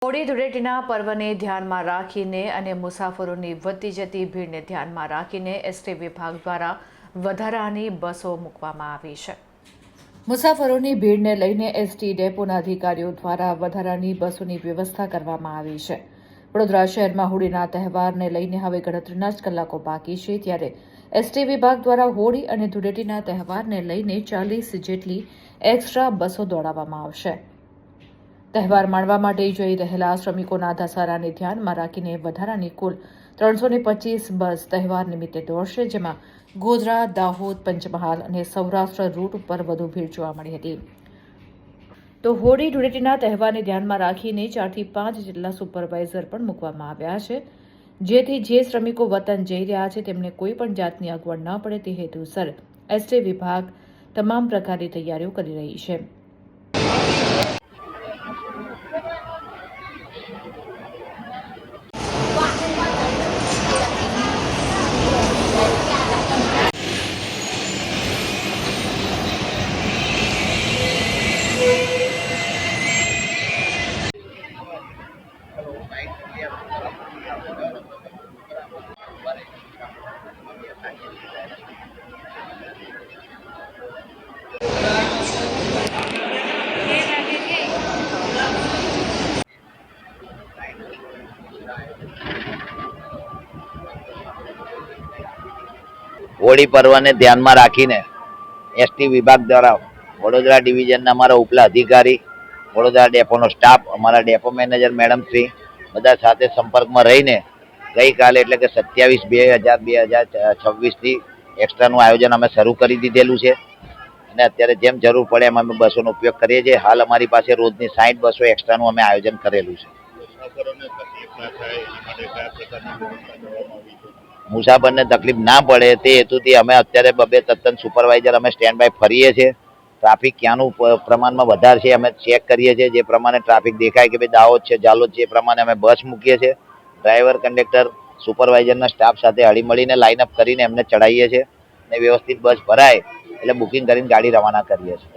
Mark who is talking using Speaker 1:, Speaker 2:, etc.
Speaker 1: હોળી ધૂળેટીના પર્વને ધ્યાનમાં રાખીને અને મુસાફરોની વધતી જતી ભીડને ધ્યાનમાં રાખીને એસટી વિભાગ દ્વારા વધારાની બસો મૂકવામાં આવી છે। મુસાફરોની ભીડને લઈને એસટી ડેપોના અધિકારીઓ દ્વારા વધારાની બસોની વ્યવસ્થા કરવામાં આવી છે। વડોદરા શહેરમાં હોળીના તહેવારને લઈને હવે ગણતરીના જ કલાકો બાકી છે, ત્યારે એસટી વિભાગ દ્વારા હોળી અને ધૂળેટીના તહેવારને લઈને 40 જેટલી એક્સ્ટ્રા બસો દોડાવવામાં આવશે। તહેવાર માણવા માટે જઈ રહેલા શ્રમિકોના ધસારાને ધ્યાનમાં રાખીને વધારાની કુલ 325 બસ તહેવાર નિમિત્તે દોડશે, જેમાં ગોધરા, દાહોદ, પંચમહાલ અને સૌરાષ્ટ્ર રૂટ ઉપર વધુ ભીડ જોવા મળી હતી। તો હોળી ધૂળેટીના તહેવારને ધ્યાનમાં રાખીને 4 થી 5 જેટલા સુપરવાઇઝર પણ મૂકવામાં આવ્યા છે, જેથી જે શ્રમિકો વતન જઈ રહ્યા છે તેમને કોઈ પણ જાતની અગવડ ન પડે તે હેતુસર એસટી વિભાગ તમામ પ્રકારની તૈયારીઓ કરી રહી છે।
Speaker 2: હોળી પર્વને ધ્યાનમાં રાખીને એસટી વિભાગ દ્વારા વડોદરા ડિવિઝનના અમારા ઉપલા અધિકારી, વડોદરા ડેપોનો સ્ટાફ, અમારા ડેપો મેનેજર મેડમ શ્રી બધા સાથે સંપર્કમાં રહીને ગઈકાલે એટલે કે 27/2/2026થી એક્સ્ટ્રાનું આયોજન અમે શરૂ કરી દીધેલું છે અને અત્યારે જેમ જરૂર પડે એમ અમે બસોનો ઉપયોગ કરીએ છીએ। હાલ અમારી પાસે રોજની 60 બસો એક્સ્ટ્રાનું અમે આયોજન કરેલું છે। મુસાફરને તકલીફ ના પડે તે હેતુથી અમે અત્યારે 2 તદ્દન સુપરવાઇઝર અમે સ્ટેન્ડ બાય ફરીએ છીએ। ટ્રાફિક ક્યાંનું પ્રમાણમાં વધારે છે અમે ચેક કરીએ છીએ। જે પ્રમાણે ટ્રાફિક દેખાય કે ભાઈ દાહોદ છે, જાલોદ છે, એ પ્રમાણે અમે બસ મૂકીએ છીએ। ડ્રાઈવર, કંડક્ટર, સુપરવાઇઝરના સ્ટાફ સાથે હળીમળીને લાઇનઅપ કરીને એમને ચડાવીએ છીએ અને વ્યવસ્થિત બસ ભરાય એટલે બુકિંગ કરીને ગાડી રવાના કરીએ છીએ।